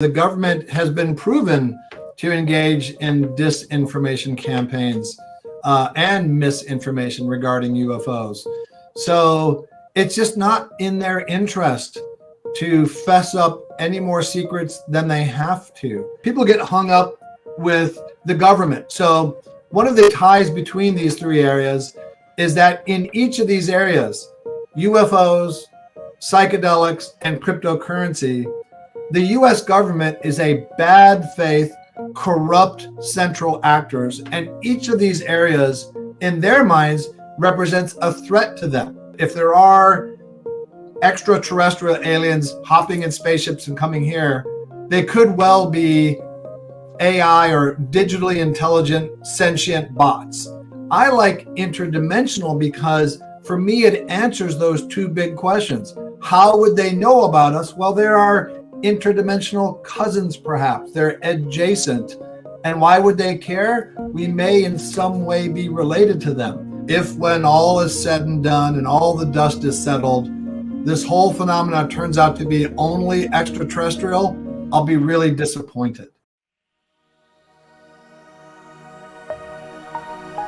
The government has been proven to engage in disinformation campaigns and misinformation regarding UFOs. So it's just not in their interest to fess up any more secrets than they have to. People get hung up with the government. So one of the ties between these three areas is that in each of these areas, UFOs, psychedelics, and cryptocurrency, the US government is a bad faith, corrupt central actors, and each of these areas in their minds represents a threat to them. If there are extraterrestrial aliens hopping in spaceships and coming here, they could well be AI or digitally intelligent sentient bots. I like interdimensional because for me it answers those two big questions. How would they know about us? Well, there are interdimensional cousins, perhaps. They're adjacent. And why would they care? We may in some way be related to them. If when all is said and done and all the dust is settled, this whole phenomenon turns out to be only extraterrestrial, I'll be really disappointed.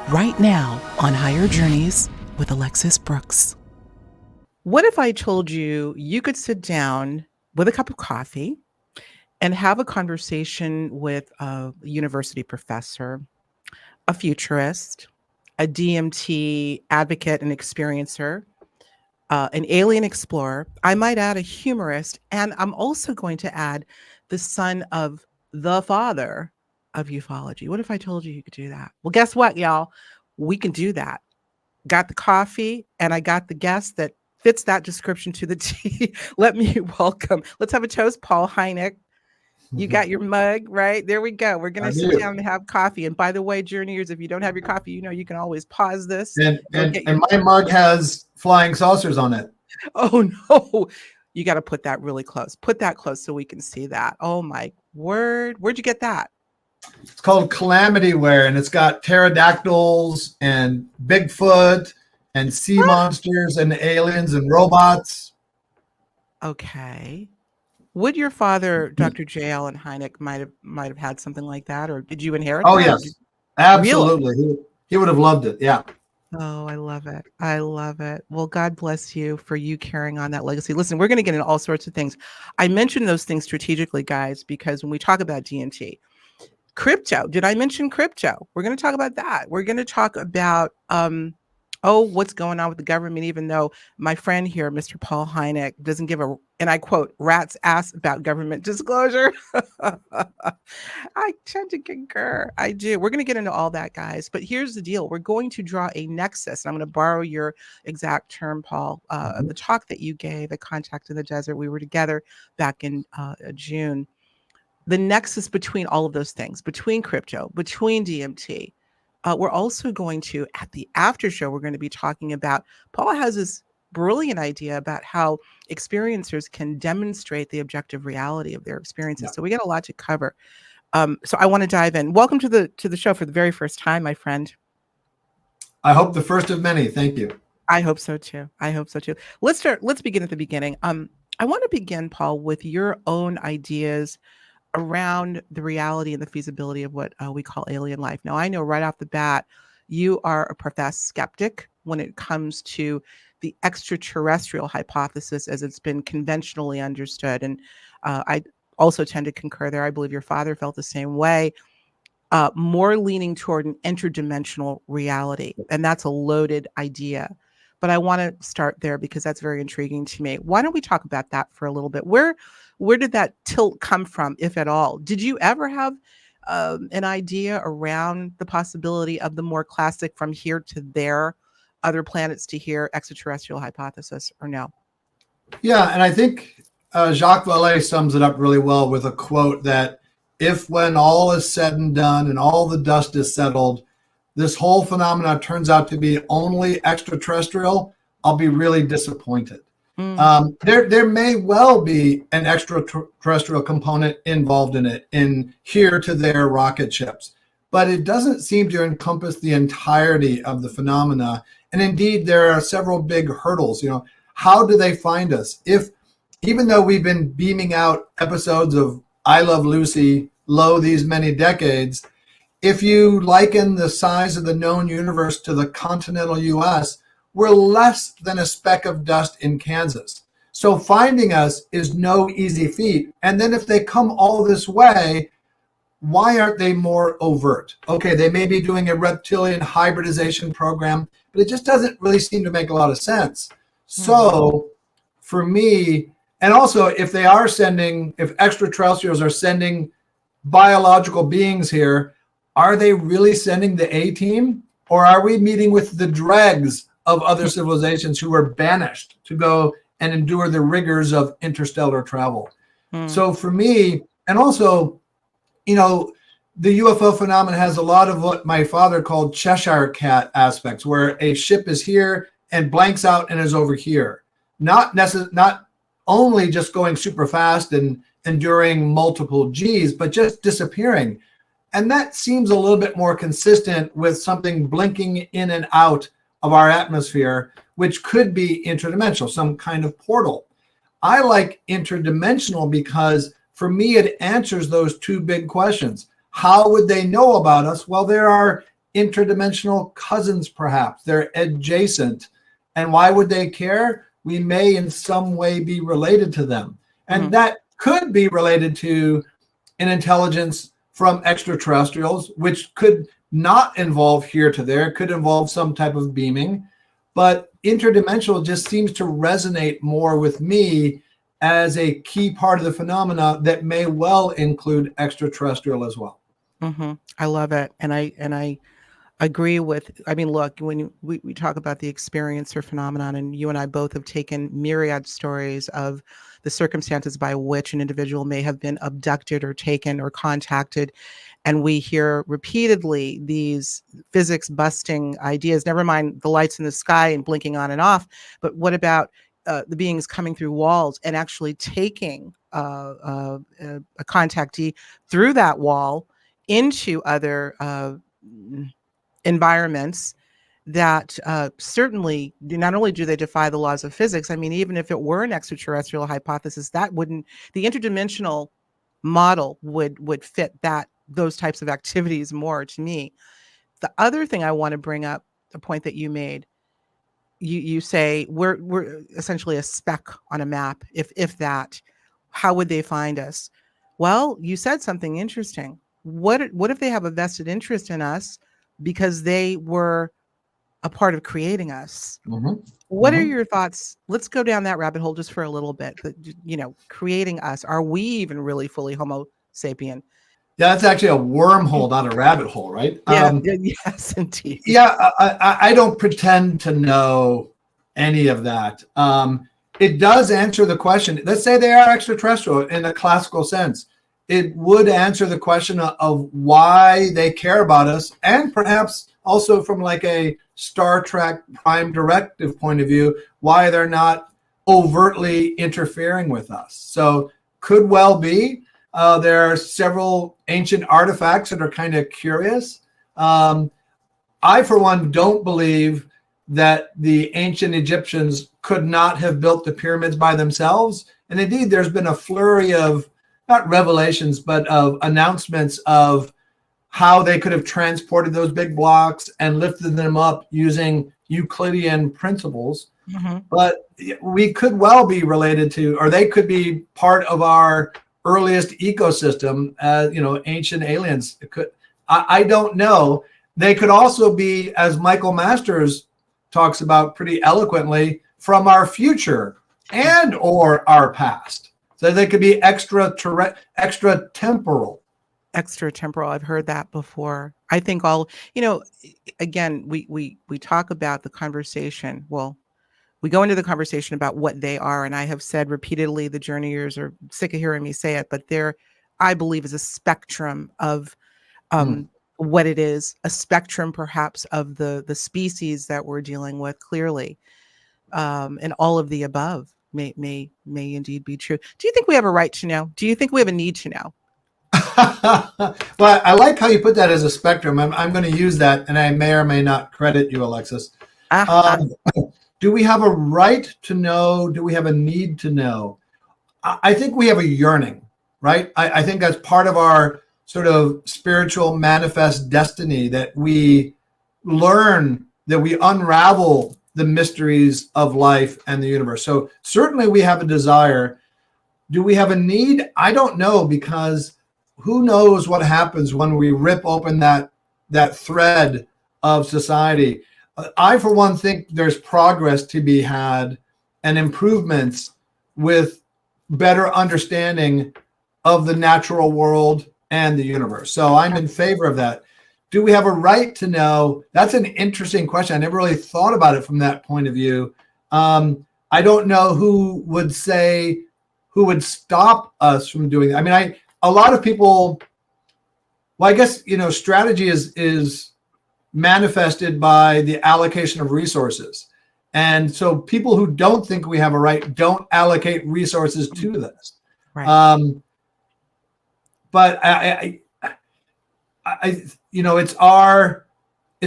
Right now on Higher Journeys with Alexis Brooks. What if I told you you could sit down with a cup of coffee and have a conversation with a university professor, a futurist, a DMT advocate and experiencer, an alien explorer, I might add a humorist, and I'm also going to add the son of the father of ufology. What if I told you you could do that? Well, guess what, y'all? We can do that. Got the coffee, and I got the guest that fits that description to the T. Let me welcome. Let's have a toast, Paul Hynek. You got your mug, right? There we go. We're going to sit down and have coffee. And by the way, journeyers, if you don't have your coffee, you know you can always pause this. And my mug has flying saucers on it. Oh, no. You got to put that really close. Put that close so we can see that. Oh, my word. Where'd you get that? It's called Calamity Ware, and it's got pterodactyls and Bigfoot and sea monsters and aliens and robots. Okay. Would your father, Dr. J. Allen Hynek, might have had something like that, or did you inherit Oh, that? yes. Absolutely. Really? He would have loved it. Yeah. Oh, I love it. I love it. Well, God bless you for you carrying on that legacy. Listen, we're going to get into all sorts of things. I mentioned those things strategically, guys, because when we talk about DMT, crypto, did I mention crypto? We're going to talk about that. We're going to talk about, what's going on with the government, even though my friend here, Mr. Paul Hynek, doesn't give a, and I quote, rat's ass about government disclosure. I tend to concur. I do. We're going to get into all that, guys. But here's the deal. We're going to draw a nexus. I'm going to borrow your exact term, Paul, the talk that you gave at Contact in the Desert. We were together back in June. The nexus between all of those things, between crypto, between DMT. We're also going to, at the after show, we're going to be talking about, Paul has this brilliant idea about how experiencers can demonstrate the objective reality of their experiences. Yeah. So we got a lot to cover. So I want to dive in. Welcome to the show for the very first time, my friend. I hope the first of many. Thank you. I hope so too. Let's begin at the beginning. I want to begin, Paul, with your own ideas around the reality and the feasibility of what we call alien life. Now, I know right off the bat, you are a professed skeptic when it comes to the extraterrestrial hypothesis as it's been conventionally understood. And I also tend to concur there. I believe your father felt the same way, more leaning toward an interdimensional reality. And that's a loaded idea. But I want to start there because that's very intriguing to me. Why don't we talk about that for a little bit? Where did that tilt come from, if at all? Did you ever have an idea around the possibility of the more classic from here to there, other planets to here, extraterrestrial hypothesis, or no? Yeah, and I think Jacques Vallée sums it up really well with a quote that if when all is said and done and all the dust is settled, this whole phenomenon turns out to be only extraterrestrial, I'll be really disappointed. There may well be an extraterrestrial component involved in it, in here to there rocket ships, but it doesn't seem to encompass the entirety of the phenomena. And indeed, there are several big hurdles. How do they find us? Even though we've been beaming out episodes of I Love Lucy, Lo These Many Decades, if you liken the size of the known universe to the continental US, we're less than a speck of dust in Kansas. So finding us is no easy feat. And then if they come all this way, why aren't they more overt? Okay, they may be doing a reptilian hybridization program, but it just doesn't really seem to make a lot of sense. So for me, and also if they are sending, if extraterrestrials are sending biological beings here, are they really sending the A team? Or are we meeting with the dregs of other civilizations who were banished to go and endure the rigors of interstellar travel? So for me, and also, you know, the UFO phenomenon has a lot of what my father called Cheshire cat aspects, where a ship is here and blanks out and is over here. Not only just going super fast and enduring multiple G's, but just disappearing. And that seems a little bit more consistent with something blinking in and out of our atmosphere, which could be interdimensional, some kind of portal. I like interdimensional because for me, it answers those two big questions. How would they know about us? Well, there are interdimensional cousins, perhaps. They're adjacent. And why would they care? We may in some way be related to them. And that could be related to an intelligence from extraterrestrials, which could not involve here to there, could involve some type of beaming. But interdimensional just seems to resonate more with me as a key part of the phenomena that may well include extraterrestrial as well. I love it. And I agree with, I mean, look, when we talk about the experiencer phenomenon, and you and I both have taken myriad stories of the circumstances by which an individual may have been abducted or taken or contacted. And we hear repeatedly these physics busting ideas, never mind the lights in the sky and blinking on and off, but what about the beings coming through walls and actually taking a contactee through that wall into other environments that certainly not only do they defy the laws of physics. I mean, even if it were an extraterrestrial hypothesis, that wouldn't, the interdimensional model would fit those types of activities more to me. The other thing I want to bring up, the point that you made, you say we're essentially a speck on a map, if that. How would they find us? Well, you said something interesting. What if they have a vested interest in us because they were a part of creating us? What are your thoughts? Let's go down that rabbit hole just for a little bit. You know, creating us. Are we even really fully Homo sapien? Yeah, that's actually a wormhole, not a rabbit hole, right? Yeah, yes, indeed. Yeah, I don't pretend to know any of that. It does answer the question. Let's say they are extraterrestrial in a classical sense. It would answer the question of why they care about us, and perhaps also from like a Star Trek Prime Directive point of view, why they're not overtly interfering with us. So could well be. There are several ancient artifacts that are kind of curious. I, for one, don't believe that the ancient Egyptians could not have built the pyramids by themselves. And indeed, there's been a flurry of, not revelations, but of announcements of how they could have transported those big blocks and lifted them up using Euclidean principles. But we could well be related to, or they could be part of our earliest ecosystem, ancient aliens. I don't know. They could also be, as Michael Masters talks about pretty eloquently, from our future and or our past. So they could be extra temporal. Extra temporal. I've heard that before. I think again, we talk about the conversation. Well, we go into the conversation about what they are. And I have said repeatedly, the journeyers are sick of hearing me say it, but there, I believe, is a spectrum of what it is, a spectrum perhaps of the species that we're dealing with clearly. And all of the above may indeed be true. Do you think we have a right to know? Do you think we have a need to know? Well, I like how you put that as a spectrum. I'm going to use that, and I may or may not credit you, Alexis. Do we have a right to know? Do we have a need to know? I think we have a yearning. right? I think that's part of our sort of spiritual manifest destiny, that we learn, that we unravel the mysteries of life and the universe. So certainly we have a desire. Do we have a need? I don't know, because who knows what happens when we rip open that thread of society. I, for one, think there's progress to be had and improvements with better understanding of the natural world and the universe. So I'm in favor of that. Do we have a right to know? That's an interesting question. I never really thought about it from that point of view. I don't know who would stop us from doing that. I mean, a lot of people, well, I guess, strategy is manifested by the allocation of resources. And so people who don't think we have a right don't allocate resources to this. Right. But it's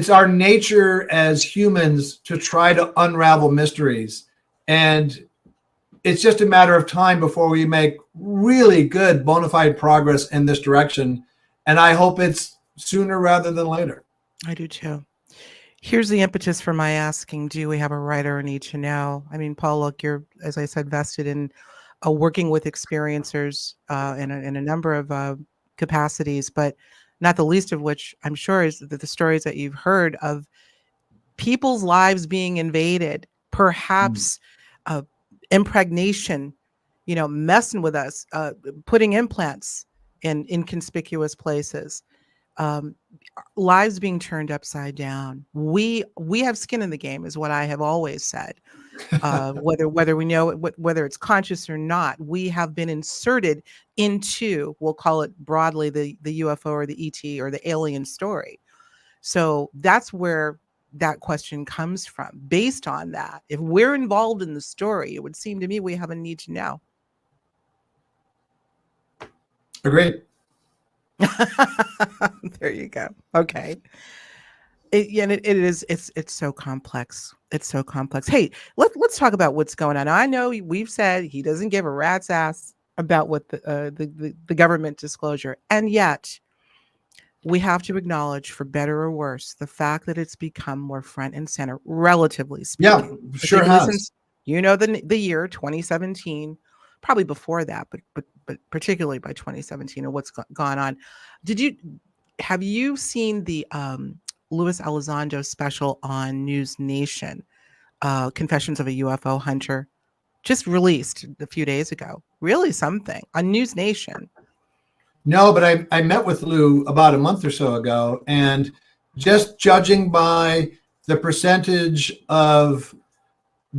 our nature as humans to try to unravel mysteries, and it's just a matter of time before we make really good bona fide progress in this direction. And I hope it's sooner rather than later. I do too. Here's the impetus for my asking, do we have a right or a need to know? I mean, Paul, look, you're, as I said, vested in working with experiencers in a number of capacities, but not the least of which I'm sure is the stories that you've heard of people's lives being invaded, perhaps impregnation, messing with us, putting implants in inconspicuous places, lives being turned upside down. We have skin in the game, is what I have always said. Whether we know it, whether it's conscious or not, we have been inserted into, we'll call it broadly, the UFO or the ET or the alien story. So that's where that question comes from. Based on that, if we're involved in the story, it would seem to me we have a need to know. Agreed. There you go. Okay. It's so complex. It's so complex. Hey, let's talk about what's going on. I know we've said he doesn't give a rat's ass about what the government disclosure, and yet we have to acknowledge, for better or worse, the fact that it's become more front and center, relatively speaking. Yeah, sure has. Since, the year 2017, probably before that, but particularly by 2017 and what's gone on. Have you seen the Luis Elizondo special on News Nation, Confessions of a UFO Hunter, just released a few days ago? Really something on News Nation. No, but I met with Lou about a month or so ago, and just judging by the percentage of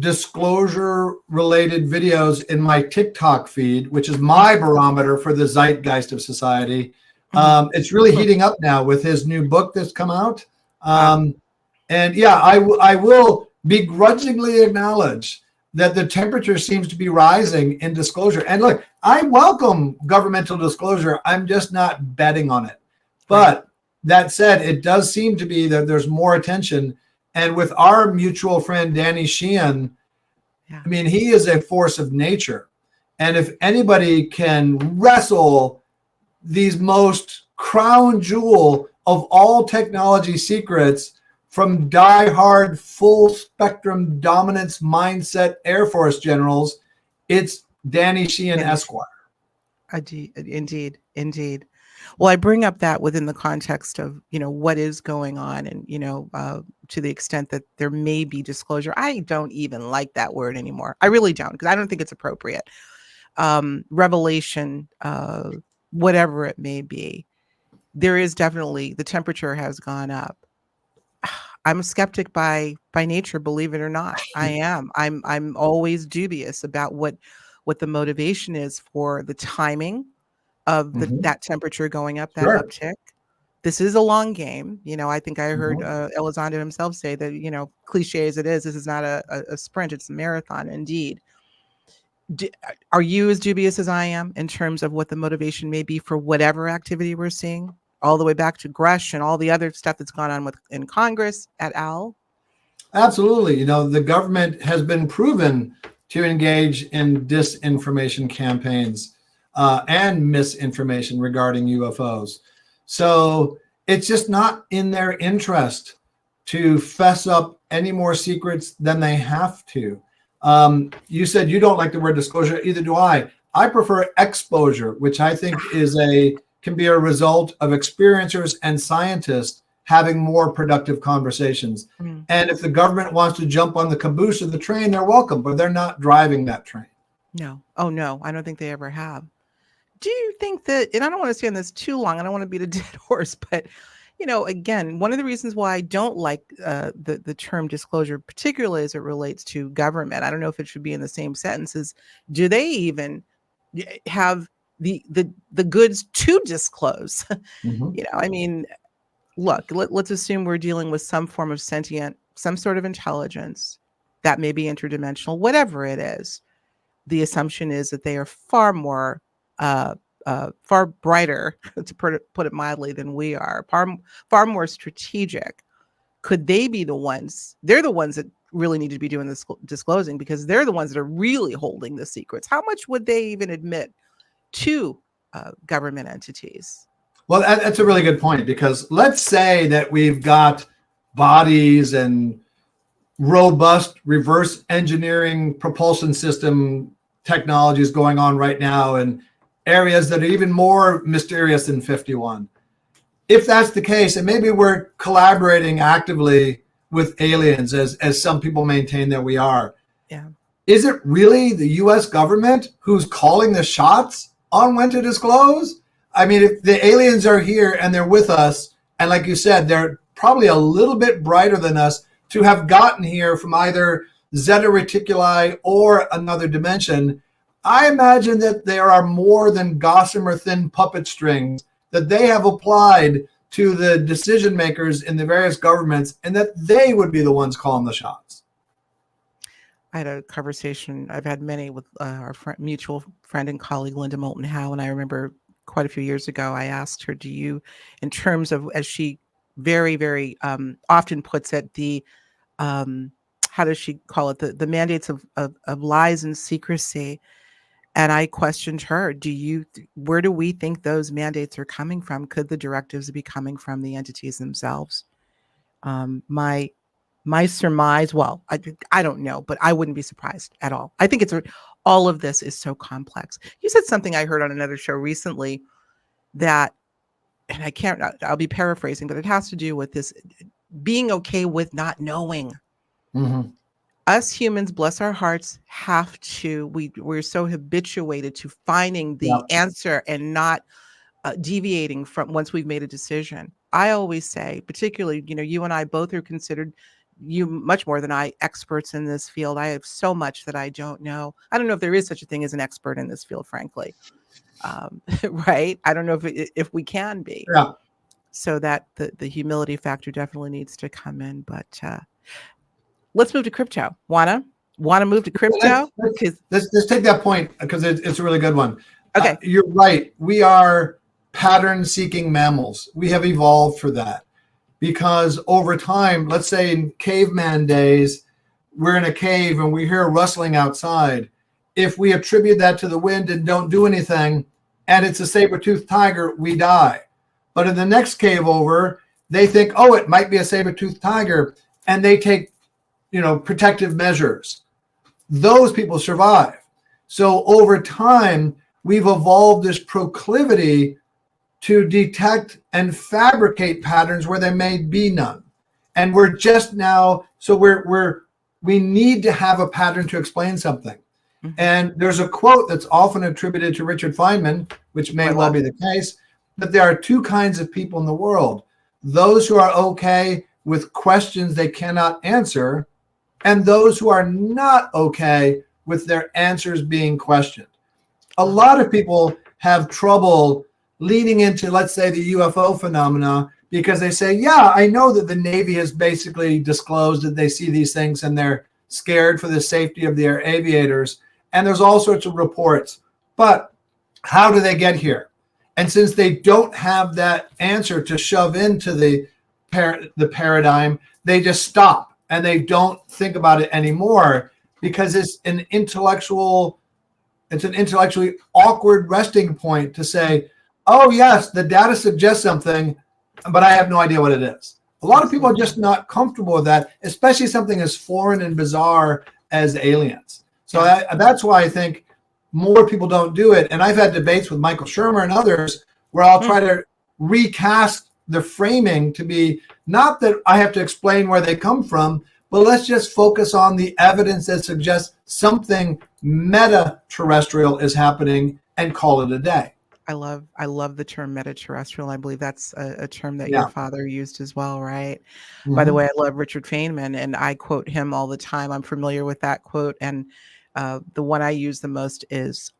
disclosure-related videos in my TikTok feed, which is my barometer for the zeitgeist of society, it's really heating up now with his new book that's come out. And yeah, I will begrudgingly acknowledge that the temperature seems to be rising in disclosure. And look, I welcome governmental disclosure. I'm just not betting on it. But that said, it does seem to be that there's more attention. And with our mutual friend, Danny Sheehan, I mean, he is a force of nature. And if anybody can wrestle these most crown jewel of all technology secrets from die-hard, full-spectrum dominance mindset Air Force generals, it's Danny Sheehan Esquire. Indeed. Well, I bring up that within the context of, what is going on, and, to the extent that there may be disclosure. I don't even like that word anymore. I really don't, because I don't think it's appropriate. Revelation, whatever it may be, there is definitely, the temperature has gone up. I'm a skeptic by nature, believe it or not. I am. I'm always dubious about what the motivation is for the timing of that temperature going up, that uptick. This is a long game. I think I heard Elizondo himself say that, cliche as it is, this is not a sprint, it's a marathon indeed. Are you as dubious as I am in terms of what the motivation may be for whatever activity we're seeing, all the way back to Grush and all the other stuff that's gone on in Congress et al? Absolutely. The government has been proven to engage in disinformation campaigns. and misinformation regarding UFOs. So it's just not in their interest to fess up any more secrets than they have to. You said you don't like the word disclosure, either do I. I prefer exposure, which I think can be a result of experiencers and scientists having more productive conversations. And if the government wants to jump on the caboose of the train, they're welcome, but they're not driving that train. No. Oh, no, I don't think they ever have. Do you think that, and I don't want to stay on this too long, I don't want to beat a dead horse, but, again, one of the reasons why I don't like the term disclosure, particularly as it relates to government, I don't know if it should be in the same sentences. Do they even have the goods to disclose? I mean, look, let's assume we're dealing with some form of sentient, some sort of intelligence that may be interdimensional, whatever it is. The assumption is that they are far more, far brighter, to put it mildly, than we are, far more strategic. Could they be the ones? They're the ones that really need to be doing this disclosing, because they're the ones that are really holding the secrets. How much would they even admit to government entities? Well, that's a really good point, because let's say that we've got bodies and robust reverse engineering propulsion system technologies going on right now in areas that are even more mysterious than 51. If that's the case, and maybe we're collaborating actively with aliens, as some people maintain that we are, is it really the US government who's calling the shots on when to disclose? I mean, if the aliens are here and they're with us, and like you said, they're probably a little bit brighter than us to have gotten here from either Zeta Reticuli or another dimension, I imagine that there are more than gossamer thin puppet strings that they have applied to the decision makers in the various governments, and that they would be the ones calling the shots. I had a conversation, I've had many, with our mutual friend and colleague, Linda Moulton Howe, and I remember quite a few years ago, I asked her, do you, in terms of, as she very, very often puts it, the, how does she call it, the mandates of lies and secrecy. And I questioned her, where do we think those mandates are coming from? Could the directives be coming from the entities themselves? My surmise, well, I don't know, but I wouldn't be surprised at all. I think all of this is so complex. You said something I heard on another show recently that, and I'll be paraphrasing, but it has to do with this being okay with not knowing. Us humans, bless our hearts, have to, we're so habituated to finding the answer and not deviating from once we've made a decision. I always say, particularly, you and I both are considered, you much more than I, experts in this field. I have so much that I don't know. I don't know if there is such a thing as an expert in this field, frankly. Right? I don't know if we can be. Yeah. So that the humility factor definitely needs to come in. But let's move to crypto. Want to move to crypto? Let's take that point, because it's a really good one. Okay. You're right. We are pattern-seeking mammals. We have evolved for that, because over time, let's say in caveman days, we're in a cave and we hear rustling outside. If we attribute that to the wind and don't do anything, and it's a saber-toothed tiger, we die. But in the next cave over, they think, oh, it might be a saber-toothed tiger, and they take protective measures. Those people survive. So over time, we've evolved this proclivity to detect and fabricate patterns where there may be none. And we're just now, so we need to have a pattern to explain something. And there's a quote that's often attributed to Richard Feynman, which may well be the case, that there are two kinds of people in the world: those who are okay with questions they cannot answer, and those who are not okay with their answers being questioned. A lot of people have trouble leading into, let's say, the UFO phenomena, because they say, yeah, I know that the Navy has basically disclosed that they see these things and they're scared for the safety of their aviators. And there's all sorts of reports. But how do they get here? And since they don't have that answer to shove into the paradigm, they just stop and they don't think about it anymore, because it's an intellectual it's an intellectually awkward resting point to say, oh yes, the data suggests something, but I have no idea what it is. A lot of people are just not comfortable with that, especially something as foreign and bizarre as aliens. So that's why I think more people don't do it. And I've had debates with Michael Shermer and others where I'll try to recast the framing to be not that I have to explain where they come from, but let's just focus on the evidence that suggests something meta-terrestrial is happening and call it a day. I love the term meta-terrestrial. I believe that's a term that Yeah. your father used as well, right? Mm-hmm. By the way, I love Richard Feynman, and I quote him all the time. I'm familiar with that quote, and the one I use the most is,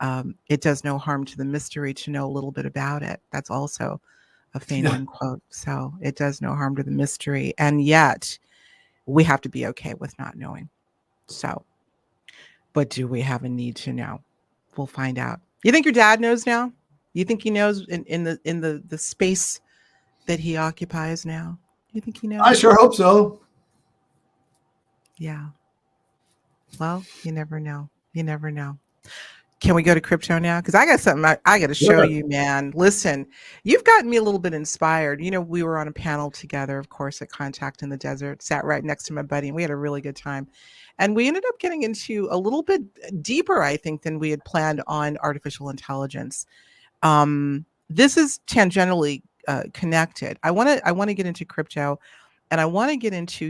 it does no harm to the mystery to know a little bit about it. That's also a Feynman quote. So it does no harm to the mystery. And yet we have to be okay with not knowing. So, but do we have a need to know? We'll find out. You think your dad knows now? You think he knows in the space that he occupies now? You think he knows? I sure hope so. Yeah. Well, you never know. You never know. Can we go to crypto now? Because I got something I got to show you, man. Listen, you've gotten me a little bit inspired. You know, we were on a panel together, of course, at Contact in the Desert, sat right next to my buddy, and we had a really good time. And we ended up getting into a little bit deeper, I think, than we had planned on artificial intelligence. This is tangentially connected. I want to get into crypto, and I want to get into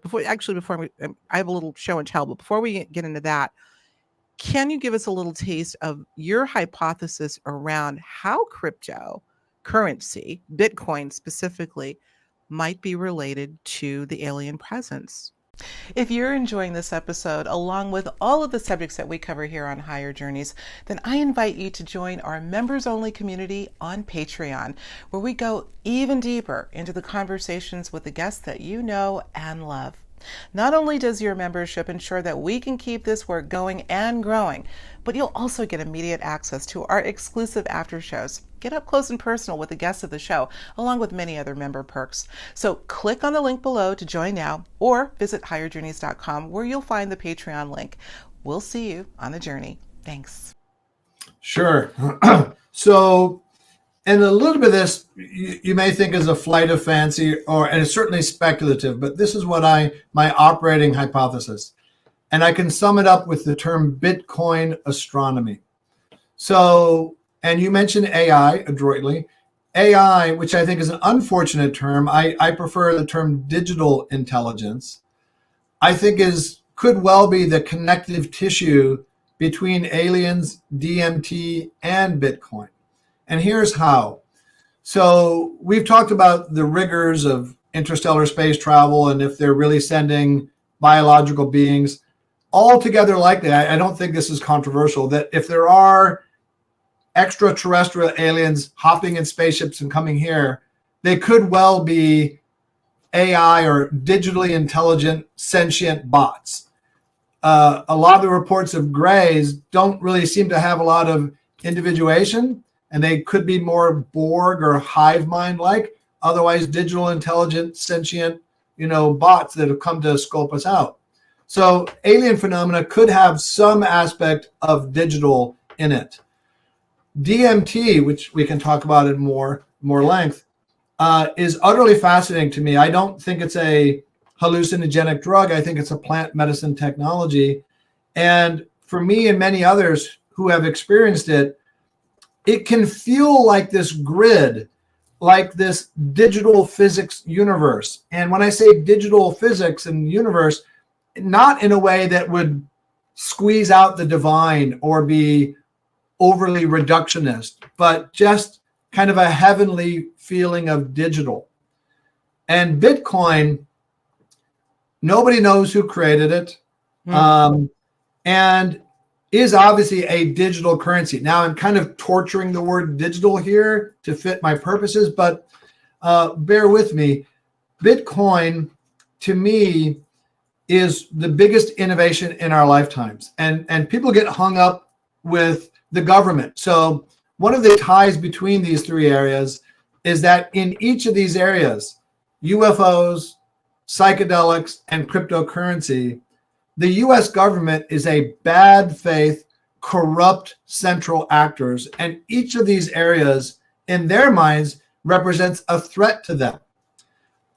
before I have a little show and tell, but before we get into that, can you give us a little taste of your hypothesis around how cryptocurrency, Bitcoin specifically, might be related to the alien presence? If you're enjoying this episode, along with all of the subjects that we cover here on Higher Journeys, then I invite you to join our members-only community on Patreon, where we go even deeper into the conversations with the guests that you know and love. Not only does your membership ensure that we can keep this work going and growing, but you'll also get immediate access to our exclusive after shows. Get up close and personal with the guests of the show, along with many other member perks. So click on the link below to join now, or visit higherjourneys.com, where you'll find the Patreon link. We'll see you on the journey. Thanks. Sure. So, and a little bit of this you may think is a flight of fancy, and it's certainly speculative, but this is what my operating hypothesis. And I can sum it up with the term Bitcoin astronomy. So, and you mentioned AI adroitly. AI, which I think is an unfortunate term, I prefer the term digital intelligence, I think could well be the connective tissue between aliens, DMT, and Bitcoin. And here's how. So we've talked about the rigors of interstellar space travel and if they're really sending biological beings. Altogether likely, I don't think this is controversial, that if there are extraterrestrial aliens hopping in spaceships and coming here, they could well be AI or digitally intelligent sentient bots. A lot of the reports of Greys don't really seem to have a lot of individuation, and they could be more Borg or hive mind-like, otherwise digital intelligent sentient, bots that have come to scope us out. So alien phenomena could have some aspect of digital in it. DMT, which we can talk about in more length, is utterly fascinating to me. I don't think it's a hallucinogenic drug. I think it's a plant medicine technology. And for me and many others who have experienced it, it can feel like this grid, like this digital physics universe. And when I say digital physics and universe, not in a way that would squeeze out the divine or be overly reductionist, but just kind of a heavenly feeling of digital. And Bitcoin, nobody knows who created it, and is obviously a digital currency. Now I'm kind of torturing the word digital here to fit my purposes, but bear with me. Bitcoin, to me, is the biggest innovation in our lifetimes. And people get hung up with the government. So one of the ties between these three areas is that in each of these areas, UFOs, psychedelics, and cryptocurrency, the US government is a bad faith corrupt central actors. And each of these areas in their minds represents a threat to them.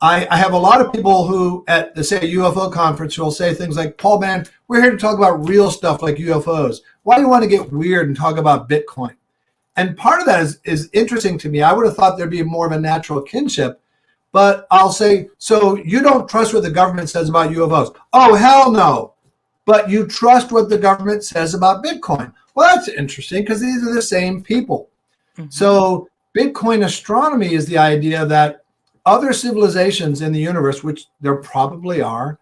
I have a lot of people who at the, say, UFO conference who will say things like, Paul, man, we're here to talk about real stuff like UFOs. Why do you want to get weird and talk about Bitcoin? And part of that is interesting to me. I would have thought there'd be more of a natural kinship, but I'll say, so you don't trust what the government says about UFOs? Oh, hell no. But you trust what the government says about Bitcoin. Well, that's interesting because these are the same people. Mm-hmm. So Bitcoin astronomy is the idea that other civilizations in the universe, which there probably are,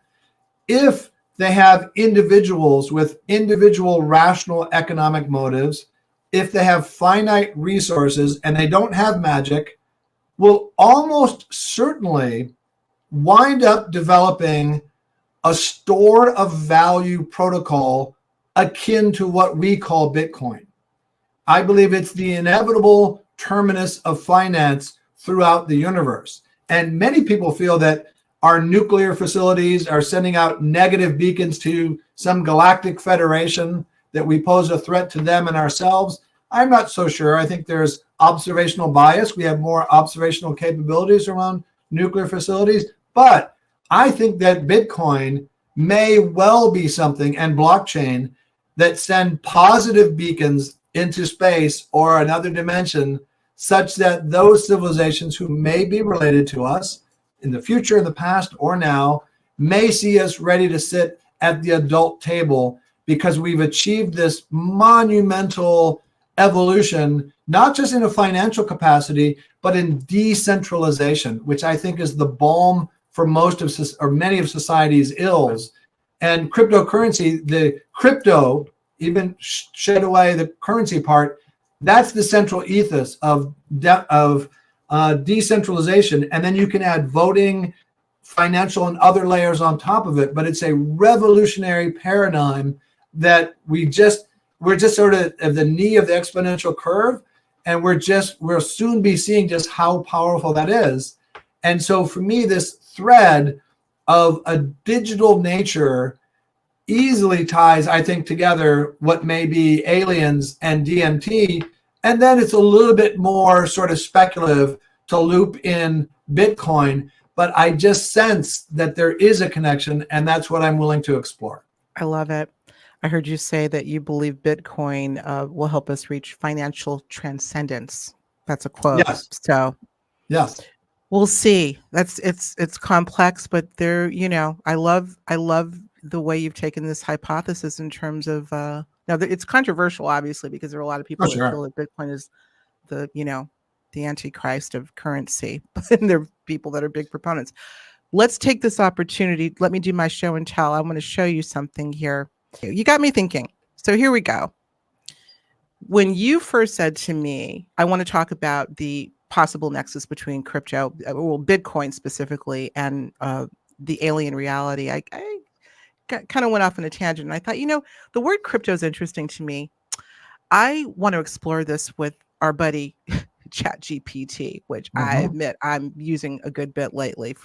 if they have individuals with individual rational economic motives, if they have finite resources and they don't have magic, will almost certainly wind up developing a store of value protocol akin to what we call Bitcoin. I believe it's the inevitable terminus of finance throughout the universe. And many people feel that our nuclear facilities are sending out negative beacons to some galactic federation, that we pose a threat to them and ourselves. I'm not so sure. I think there's observational bias. We have more observational capabilities around nuclear facilities. But I think that Bitcoin may well be something, and blockchain, that send positive beacons into space or another dimension, such that those civilizations who may be related to us in the future, in the past, or now, may see us ready to sit at the adult table because we've achieved this monumental evolution, not just in a financial capacity, but in decentralization, which I think is the balm for most of or many of society's ills. And cryptocurrency, the crypto, even shed away the currency part, that's the central ethos of decentralization. And then you can add voting, financial, and other layers on top of it. But it's a revolutionary paradigm that we're just sort of at the knee of the exponential curve, and we'll soon be seeing just how powerful that is. And so for me, this thread of a digital nature easily ties, I think, together what may be aliens and DMT. And then it's a little bit more sort of speculative to loop in Bitcoin. But I just sense that there is a connection, and that's what I'm willing to explore. I love it. I heard you say that you believe Bitcoin will help us reach financial transcendence. That's a quote. Yes. So yes, we'll see. It's complex, but I love the way you've taken this hypothesis in terms of now it's controversial, obviously, because there are a lot of people that feel that Bitcoin is the antichrist of currency, and there are people that are big proponents. Let's take this opportunity. Let me do my show and tell. I want to show you something here. You got me thinking. So here we go. When you first said to me, I want to talk about the possible nexus between crypto, well, Bitcoin specifically, and the alien reality, I kind of went off on a tangent. And I thought, the word crypto is interesting to me. I want to explore this with our buddy ChatGPT, which I admit I'm using a good bit lately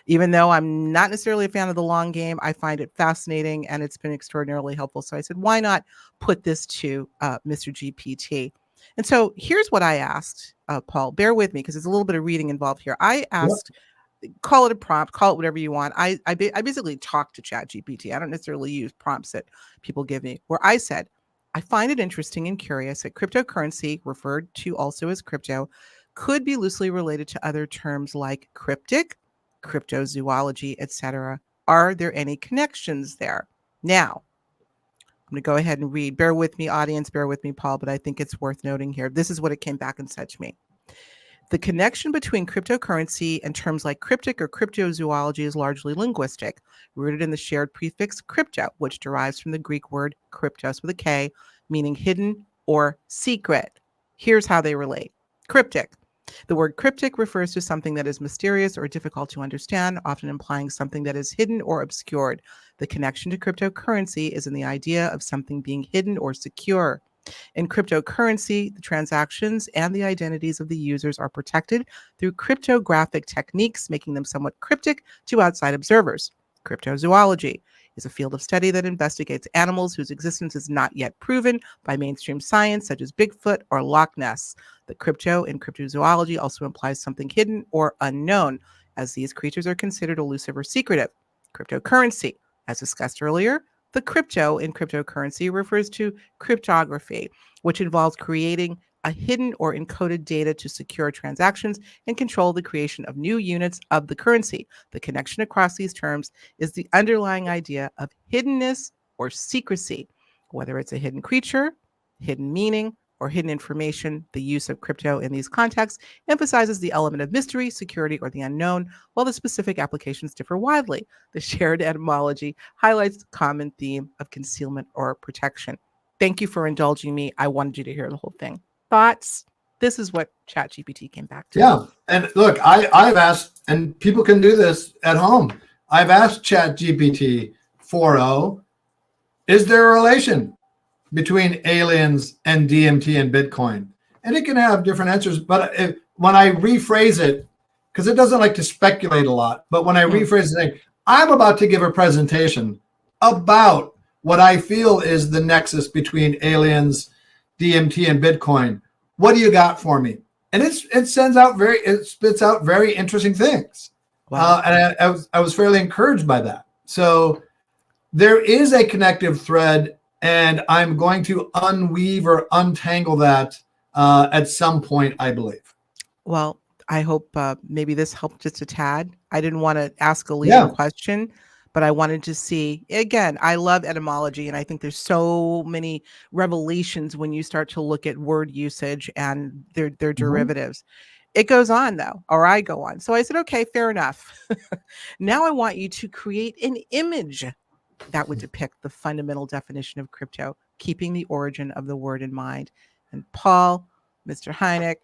even though I'm not necessarily a fan of the long game, I find it fascinating and it's been extraordinarily helpful. So I said, why not put this to Mr. GPT? And so here's what I asked, Paul, bear with me because there's a little bit of reading involved here. I asked, call it a prompt, call it whatever you want. I basically talk to ChatGPT. I don't necessarily use prompts that people give me, where I said, I find it interesting and curious that cryptocurrency, referred to also as crypto, could be loosely related to other terms like cryptic, cryptozoology, etc. Are there any connections there? Now, I'm going to go ahead and read. Bear with me, audience. Bear with me, Paul, but I think it's worth noting here. This is what it came back and said to me. The connection between cryptocurrency and terms like cryptic or cryptozoology is largely linguistic, rooted in the shared prefix crypto, which derives from the Greek word kryptos with a K, meaning hidden or secret. Here's how they relate. Cryptic. The word cryptic refers to something that is mysterious or difficult to understand, often implying something that is hidden or obscured. The connection to cryptocurrency is in the idea of something being hidden or secure. In cryptocurrency, the transactions and the identities of the users are protected through cryptographic techniques, making them somewhat cryptic to outside observers. Cryptozoology is a field of study that investigates animals whose existence is not yet proven by mainstream science, such as Bigfoot or Loch Ness. The crypto in cryptozoology also implies something hidden or unknown, as these creatures are considered elusive or secretive. Cryptocurrency, as discussed earlier, the crypto in cryptocurrency refers to cryptography, which involves creating a hidden or encoded data to secure transactions and control the creation of new units of the currency. The connection across these terms is the underlying idea of hiddenness or secrecy. Whether it's a hidden creature, hidden meaning, or hidden information, the use of crypto in these contexts emphasizes the element of mystery, security, or the unknown, while the specific applications differ widely. The shared etymology highlights the common theme of concealment or protection. Thank you for indulging me. I wanted you to hear the whole thing. Thoughts? This is what ChatGPT came back to. Yeah. And look, I've asked, and people can do this at home. I've asked ChatGPT 4.0, is there a relation between aliens and DMT and Bitcoin? And it can have different answers. But when I rephrase it, because it doesn't like to speculate a lot, but when I rephrase it, saying, I'm about to give a presentation about what I feel is the nexus between aliens, DMT, and Bitcoin. What do you got for me? And it spits out very interesting things. Wow. And I was fairly encouraged by that. So there is a connective thread, and I'm going to unweave or untangle that at some point, I believe. Well, I hope maybe this helped just a tad. I didn't want to ask a leading question, but I wanted to see, again, I love etymology, and I think there's so many revelations when you start to look at word usage and their derivatives. It goes on, though, or I go on. So I said, okay, fair enough. Now I want you to create an image that would depict the fundamental definition of crypto, keeping the origin of the word in mind. And Paul, Mr. Hynek,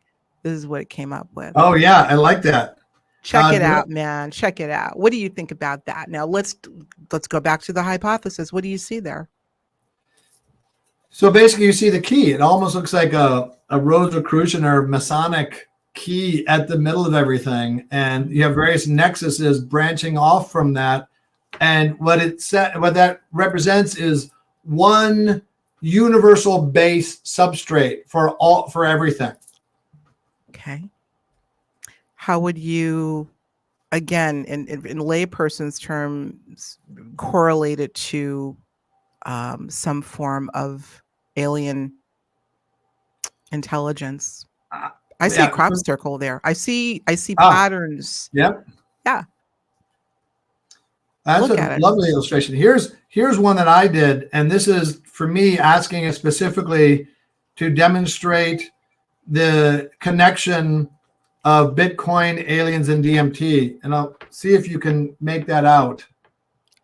this is what it came up with. Oh, yeah, I like that. Check it out, man. Check it out. What do you think about that? Now let's go back to the hypothesis. What do you see there? So basically, you see the key. It almost looks like a Rosicrucian or Masonic key at the middle of everything, and you have various nexuses branching off from that. And what that represents is one universal base substrate for everything. Okay. How would you, again, in layperson's terms, correlate it to some form of alien intelligence? I see a crop circle there. I see patterns. Yep. Yeah. That's a lovely illustration. Here's one that I did, and this is for me asking it specifically to demonstrate the connection of Bitcoin, aliens, and DMT. And I'll see if you can make that out.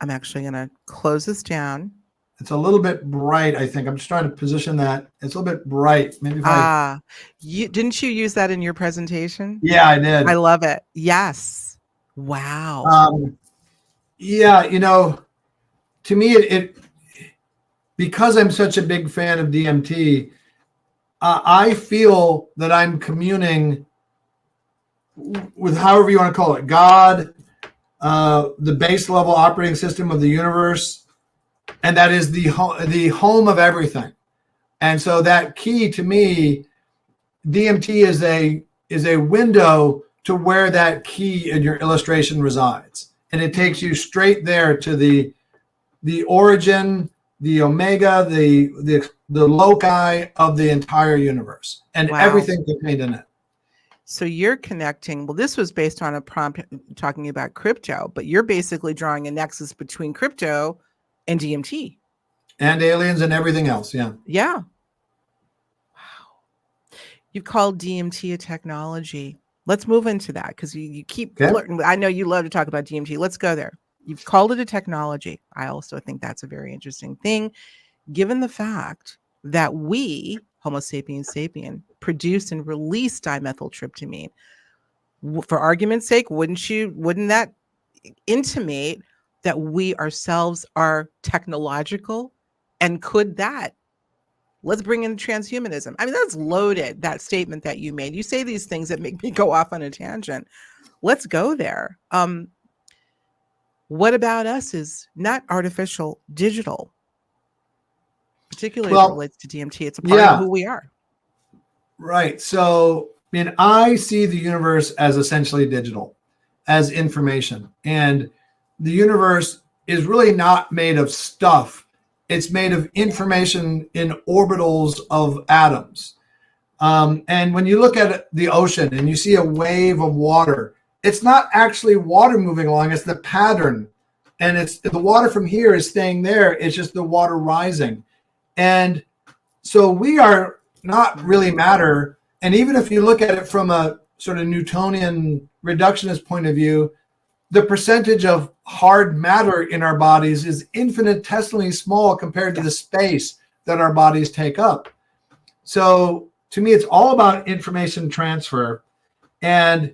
I'm actually going to close this down. It's a little bit bright, I think. I'm just trying to position that. It's a little bit bright. Maybe if didn't you use that in your presentation? Yeah, I did. I love it. Yes. Wow. Yeah, to me, it because I'm such a big fan of DMT, I feel that I'm communing with, however you want to call it, God, the base level operating system of the universe, and that is the home of everything. And so that key, to me, DMT is a window to where that key in your illustration resides, and it takes you straight there to the origin, the omega, the loci of the entire universe, and everything contained in it. So you're connecting, well, this was based on a prompt talking about crypto, but you're basically drawing a nexus between crypto and DMT. And aliens and everything else, yeah. Yeah. Wow. You called DMT a technology. Let's move into that, because you keep flirting. I know you love to talk about DMT. Let's go there. You've called it a technology. I also think that's a very interesting thing, given the fact that we, Homo sapiens sapien, produce and release dimethyltryptamine. For argument's sake, wouldn't that intimate that we ourselves are technological? And could that, let's bring in transhumanism. I mean, that's loaded, that statement that you made. You say these things that make me go off on a tangent. Let's go there. What about us is not artificial, digital, particularly as it Well, relates to DMT? It's a part of yeah, who we are. right. So, I mean, I see the universe as essentially digital, as information. And the universe is really not made of stuff. It's made of information in orbitals of atoms. And when you look at the ocean and you see a wave of water, it's not actually water moving along, it's the pattern. And it's the water from here is staying there. It's just the water rising. And so we are not really matter. And even if you look at it from a sort of Newtonian reductionist point of view, the percentage of hard matter in our bodies is infinitesimally small compared to the space that our bodies take up. So to me, it's all about information transfer. And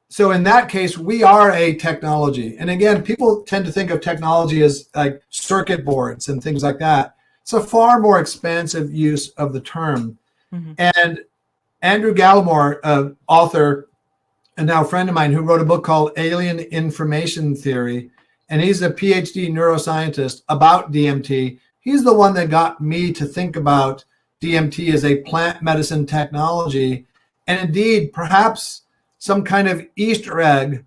so in that case, we are a technology. And again, people tend to think of technology as like circuit boards and things like that. It's a far more expansive use of the term. Mm-hmm. And Andrew Gallimore, author and now a friend of mine, who wrote a book called Alien Information Theory, and he's a PhD neuroscientist about DMT. He's the one that got me to think about DMT as a plant medicine technology, and indeed perhaps some kind of Easter egg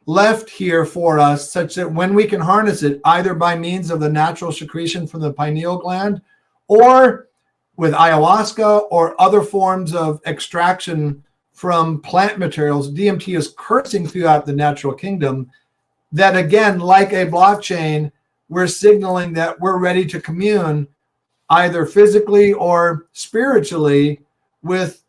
left here for us, such that when we can harness it, either by means of the natural secretion from the pineal gland or with ayahuasca or other forms of extraction from plant materials, DMT is coursing throughout the natural kingdom, that again, like a blockchain, we're signaling that we're ready to commune either physically or spiritually with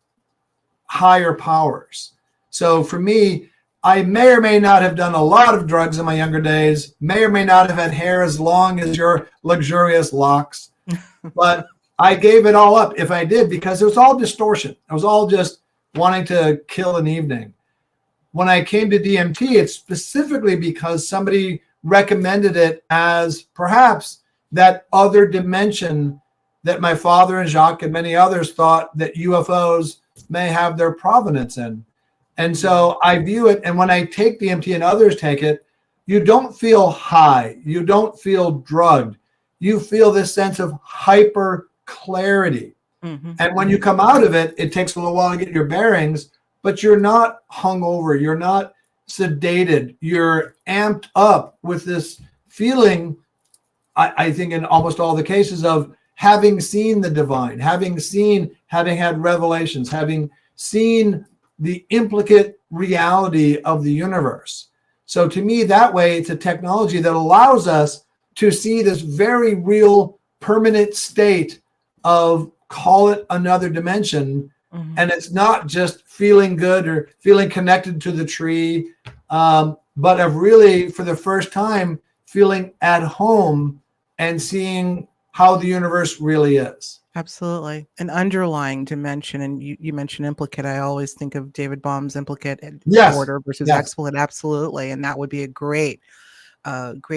higher powers. So for me, I may or may not have done a lot of drugs in my younger days, may or may not have had hair as long as your luxurious locks, but I gave it all up if I did, because it was all distortion. It was all just wanting to kill an evening. When I came to DMT, it's specifically because somebody recommended it as perhaps that other dimension that my father and Jacques and many others thought that UFOs may have their provenance in. And so I view it, and when I take DMT and others take it, you don't feel high, you don't feel drugged, you feel this sense of hyper clarity. Mm-hmm. And when you come out of it, it takes a little while to get your bearings, but you're not hungover, you're not sedated, you're amped up with this feeling, I think in almost all the cases, of having seen the divine, having had revelations, having seen the implicate reality of the universe. So to me, that way, it's a technology that allows us to see this very real permanent state of, call it another dimension. Mm-hmm. And it's not just feeling good or feeling connected to the tree, but of really, for the first time, feeling at home and seeing how the universe really is. Absolutely. An underlying dimension. And you mentioned implicate. I always think of David Bohm's implicate and Yes. order versus Yes. explicit. Absolutely. And that would be a great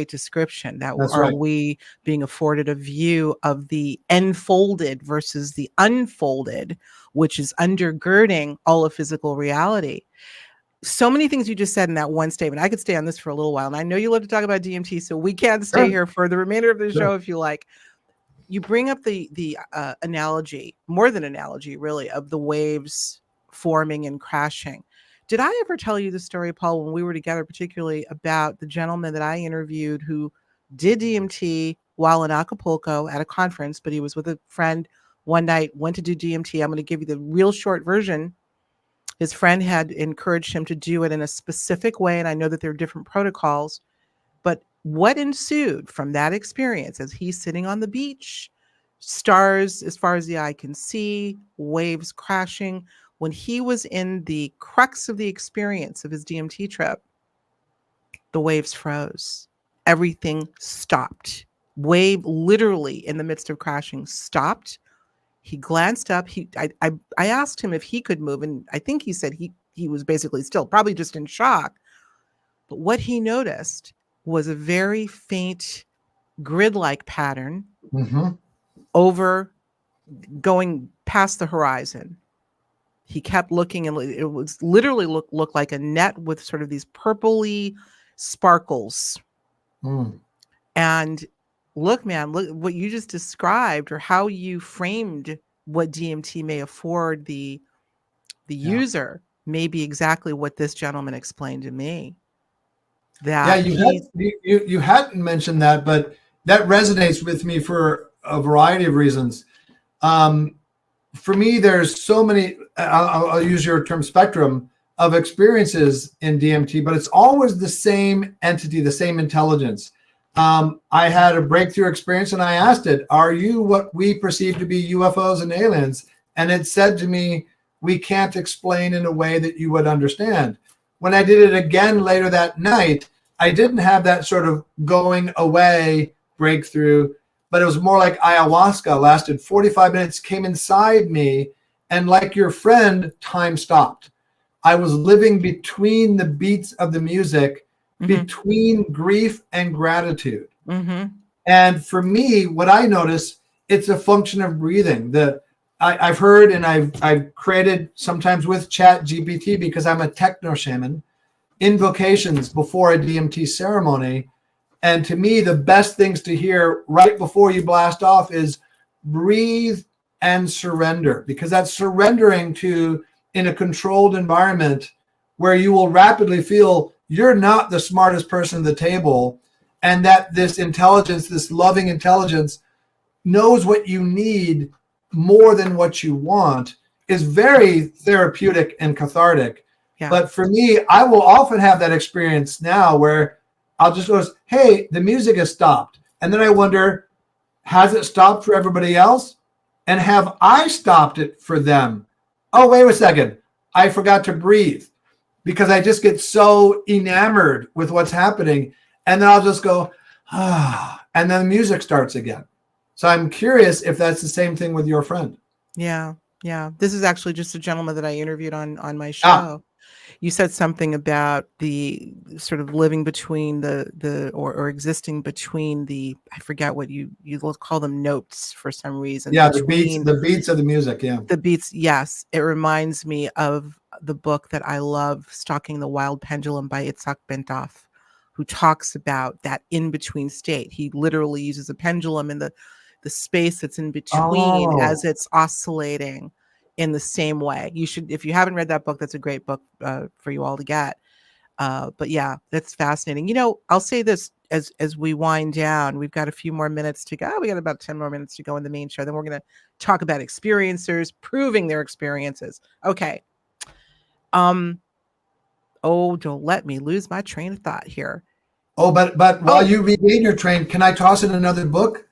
description. That That's are right. we being afforded a view of the enfolded versus the unfolded, which is undergirding all of physical reality. So many things you just said in that one statement. I could stay on this for a little while. And I know you love to talk about DMT, so we can stay Sure. here for the remainder of the Sure. show if you like. You bring up the analogy, more than analogy, really, of the waves forming and crashing. Did I ever tell you the story, Paul, when we were together, particularly about the gentleman that I interviewed who did DMT while in Acapulco at a conference, but he was with a friend one night, went to do DMT. I'm going to give you the real short version. His friend had encouraged him to do it in a specific way, and I know that there are different protocols. But what ensued from that experience, as he's sitting on the beach, stars as far as the eye can see, waves crashing, when he was in the crux of the experience of his DMT trip, the waves froze. Everything stopped. Wave literally in the midst of crashing stopped. He glanced up. I asked him if he could move, and I think he said he was basically still, probably just in shock. But what he noticed was a very faint grid-like pattern over going past the horizon. He kept looking, and it was literally looked like a net with sort of these purpley sparkles Mm. And look, man, look what you just described, or how you framed what DMT may afford the Yeah. user, may be exactly what this gentleman explained to me. Yeah, That you hadn't mentioned that, but that resonates with me for a variety of reasons. For me, there's so many. I'll use your term spectrum of experiences in DMT, but it's always the same entity, the same intelligence. I had a breakthrough experience, and I asked it, "Are you what we perceive to be UFOs and aliens?" And it said to me, "We can't explain in a way that you would understand." When I did it again later that night, I didn't have that sort of going away breakthrough, but it was more like ayahuasca, lasted 45 minutes, came inside me, and like your friend, time stopped. I was living between the beats of the music, between grief and gratitude. And for me, what I notice, it's a function of breathing. I've heard, and I've created sometimes with Chat GPT, because I'm a techno shaman, invocations before a DMT ceremony. And to me, the best things to hear right before you blast off is breathe and surrender, because that's surrendering to, in a controlled environment where you will rapidly feel you're not the smartest person at the table, and that this intelligence, this loving intelligence, knows what you need more than what you want, is very therapeutic and cathartic. Yeah. But for me, I will often have that experience now where I'll just go, hey, the music has stopped. And then I wonder, has it stopped for everybody else? And have I stopped it for them? Oh, wait a second. I forgot to breathe, because I just get so enamored with what's happening. And then I'll just go, ah, and then the music starts again. So I'm curious if that's the same thing with your friend. Yeah. Yeah. This is actually just a gentleman that I interviewed on my show. You said something about the sort of living between or existing between the, I forget what you call them, notes for some reason. Yeah, between the beats of the music. Yeah. the beats. Yes. It reminds me of the book that I love, Stalking the Wild Pendulum by Itzhak Bentov, who talks about that in between state. He literally uses a pendulum in the space that's in between as it's oscillating in the same way. You should, if you haven't read that book, that's a great book for you all to get. But yeah, that's fascinating. You know, I'll say this as we wind down. We've got a few more minutes to go. We got about 10 more minutes to go in the main show. Then we're going to talk about experiencers proving their experiences. Okay. Oh, don't let me lose my train of thought here. Oh, but while you regain your train, can I toss in another book?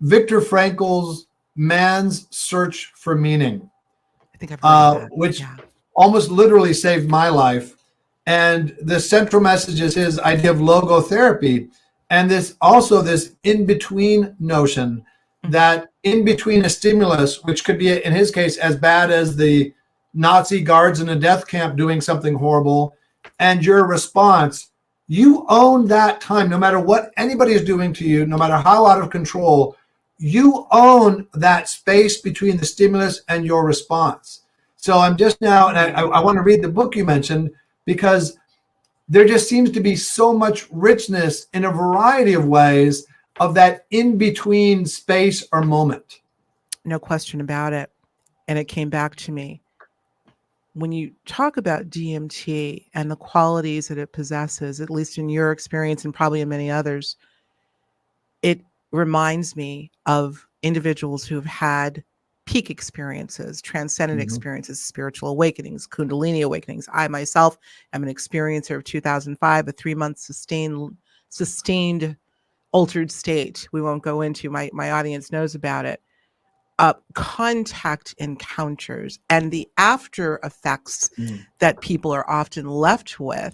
Viktor Frankl's Man's Search for Meaning. I think I've read that. Which almost literally saved my life. And the central message is his idea of logotherapy, and this in-between notion, that in between a stimulus, which could be in his case as bad as the Nazi guards in a death camp doing something horrible, and your response, you own that time. No matter what anybody is doing to you, no matter how out of control, you own that space between the stimulus and your response. So I'm just now, and I want to read the book you mentioned, because there just seems to be so much richness in a variety of ways of that in-between space or moment. No question about it. And it came back to me. When you talk about DMT and the qualities that it possesses, at least in your experience and probably in many others, it reminds me of individuals who've had peak experiences, transcendent experiences, spiritual awakenings, Kundalini awakenings. I myself am an experiencer of 2005, a 3-month sustained altered state. We won't go into, my audience knows about it. Contact encounters and the after effects that people are often left with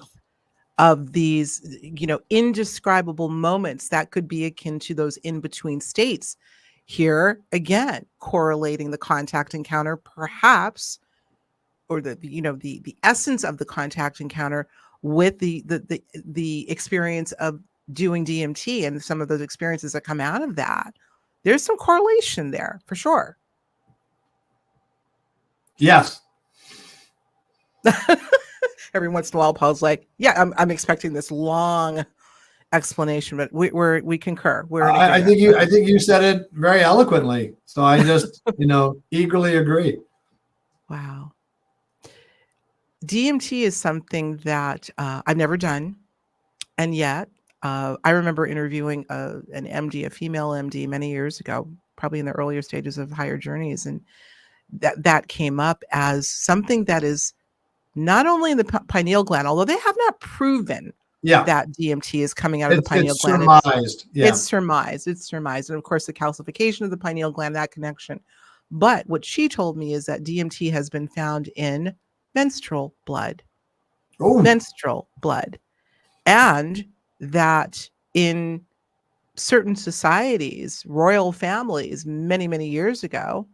of these, indescribable moments that could be akin to those in-between states. Here again, correlating the contact encounter, perhaps, or the essence of the contact encounter with the experience of doing DMT and some of those experiences that come out of that. There's some correlation there for sure. Yes. Every once in a while, Paul's like, yeah, I'm expecting this long explanation, but we concur. We're in I agreement. think you said it very eloquently. So I just, eagerly agree. Wow. DMT is something that I've never done. And yet, I remember interviewing an MD, a female MD, many years ago, probably in the earlier stages of Higher Journeys. And that came up as something that is not only in the pineal gland, although they have not proven that DMT is coming out of the pineal gland. Surmised. It's surmised. And of course, the calcification of the pineal gland, that connection. But what she told me is that DMT has been found in menstrual blood. Oh. Menstrual blood. And that in certain societies, royal families, many, many years ago,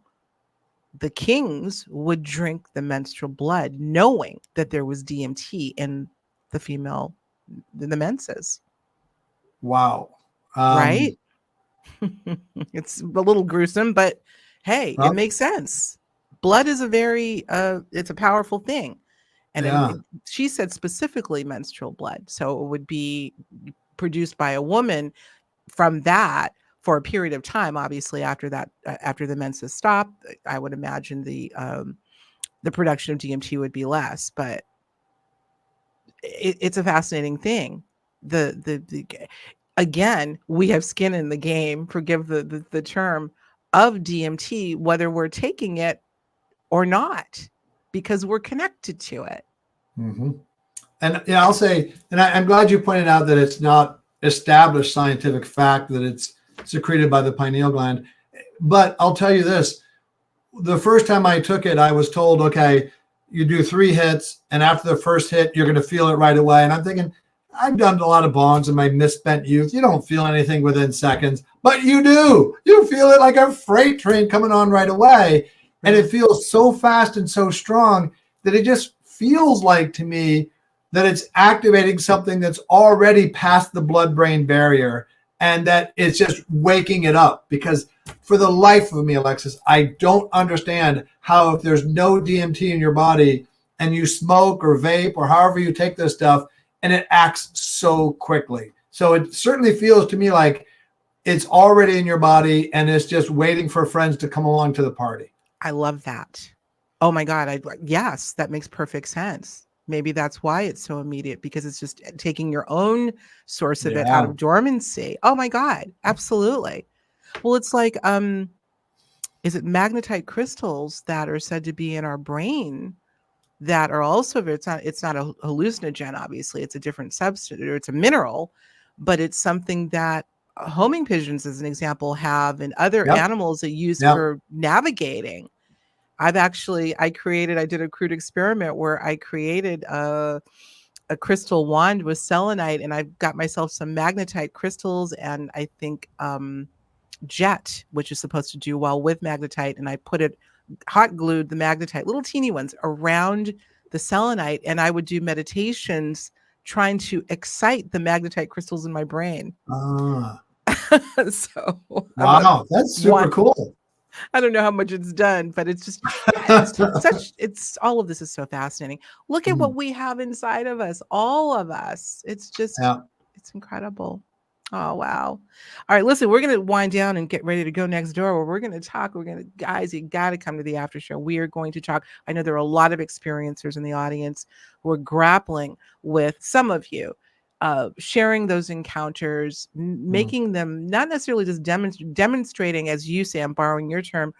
the kings would drink the menstrual blood, knowing that there was DMT in the menses. Wow. Right? It's a little gruesome, but hey, it makes sense. Blood is it's a powerful thing. And she said specifically menstrual blood. So it would be produced by a woman from that for a period of time. Obviously, after that, after the menses stop, I would imagine the production of DMT would be less. But it's a fascinating thing. Again, we have skin in the game. Forgive the term of DMT, whether we're taking it or not, because we're connected to it. Mm-hmm. And I'll say, and I'm glad you pointed out that it's not established scientific fact that it's secreted by the pineal gland. But I'll tell you this, the first time I took it, I was told, okay, you do 3 hits, and after the first hit, you're going to feel it right away. And I'm thinking, I've done a lot of bongs in my misspent youth. You don't feel anything within seconds, but you do. You feel it like a freight train coming on right away. And it feels so fast and so strong that it just feels like to me that it's activating something that's already past the blood-brain barrier, and that it's just waking it up. Because for the life of me, Alexis, I don't understand how, if there's no DMT in your body and you smoke or vape or however you take this stuff, and it acts so quickly. So it certainly feels to me like it's already in your body and it's just waiting for friends to come along to the party. I love that. Oh my God. Yes, that makes perfect sense. Maybe that's why it's so immediate, because it's just taking your own source of it out of dormancy. Oh my God. Absolutely. Well, it's like, is it magnetite crystals that are said to be in our brain that are also, it's not a hallucinogen, obviously. It's a different substance, or it's a mineral, but it's something that homing pigeons, as an example, have, and other animals that use for navigating. I did a crude experiment where I created a crystal wand with selenite, and I've got myself some magnetite crystals, and I think jet, which is supposed to do well with magnetite. And I hot glued the magnetite, little teeny ones, around the selenite. And I would do meditations trying to excite the magnetite crystals in my brain. So wow, that's super cool. I don't know how much it's done, but it's just it's all of this is so fascinating. Look at what we have inside of us, all of us. It's just it's incredible. Oh, wow. All right, listen, we're going to wind down and get ready to go next door, where we're going to talk. Guys, you got to come to the after show. We are going to talk. I know there are a lot of experiencers in the audience who are grappling with, some of you, sharing those encounters, making them not necessarily just demonstrating, as you say, I'm borrowing your term,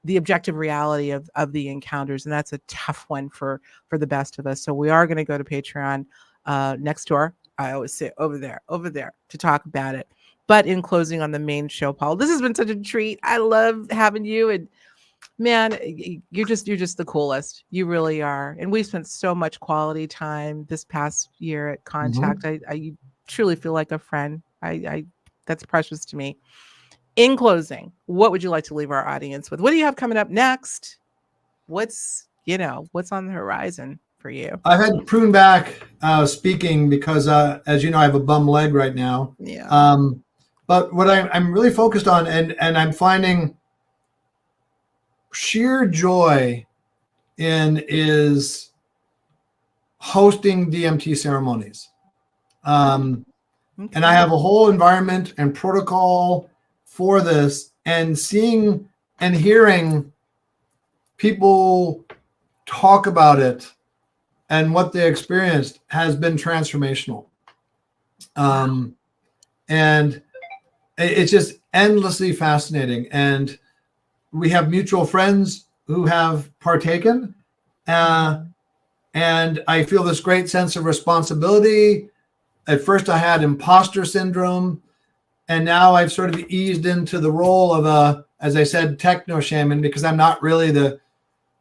the objective reality of the encounters. And that's a tough one for the best of us. So we are going to go to Patreon next door. I always say over there to talk about it. But in closing on the main show, Paul, this has been such a treat. I love having you, and man, you're just the coolest. You really are. And we spent so much quality time this past year at Contact. I truly feel like a friend. I that's precious to me. In closing, what would you like to leave our audience with? What do you have coming up next? What's on the horizon for you? I've had prune back speaking because, as you know, I have a bum leg right now. Yeah. But what I'm really focused on, and I'm finding sheer joy in, is hosting DMT ceremonies. And I have a whole environment and protocol for this, and seeing and hearing people talk about it and what they experienced has been transformational. And it's just endlessly fascinating. And we have mutual friends who have partaken. And I feel this great sense of responsibility. At first I had imposter syndrome, and now I've sort of eased into the role of a, as I said, techno shaman, because I'm not really the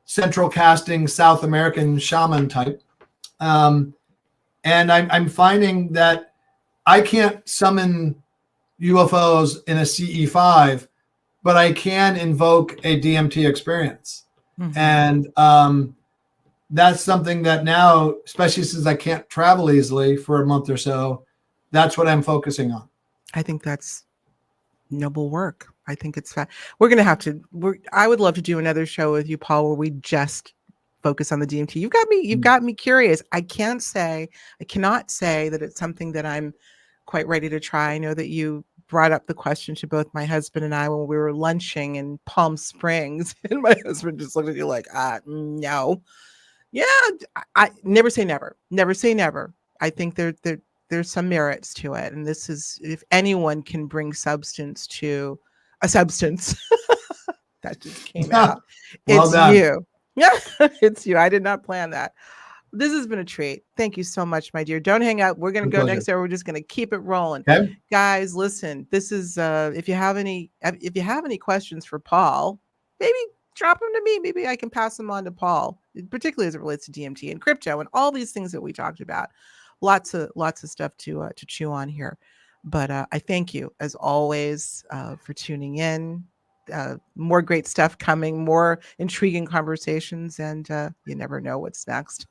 central casting South American shaman type. And I'm finding that I can't summon UFOs in a CE5, but I can invoke a DMT experience. And that's something that now, especially since I can't travel easily for a month or so, that's what I'm focusing on. I think that's noble work. I think it's we're going to have to, I would love to do another show with you, Paul, where we just focus on the DMT. You've got me curious. I cannot say that it's something that I'm quite ready to try. I know that you brought up the question to both my husband and I when we were lunching in Palm Springs, and my husband just looked at you like, no. Yeah, I never say never. Never say never. I think there's some merits to it. And this is, if anyone can bring substance to a substance, that just came out. It's you. Yeah, it's you. I did not plan that. This has been a treat. Thank you so much, my dear. Don't hang up. We're going to go next hour. We're just going to keep it rolling. Okay. Guys, listen, this is, if you have any questions for Paul, maybe drop them to me. Maybe I can pass them on to Paul, particularly as it relates to DMT and crypto and all these things that we talked about. Lots of stuff to chew on here. But I thank you, as always, for tuning in. More great stuff coming, more intriguing conversations, and you never know what's next.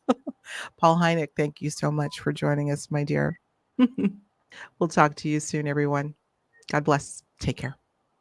Paul Hynek, thank you so much for joining us, my dear. We'll talk to you soon, everyone. God bless. Take care.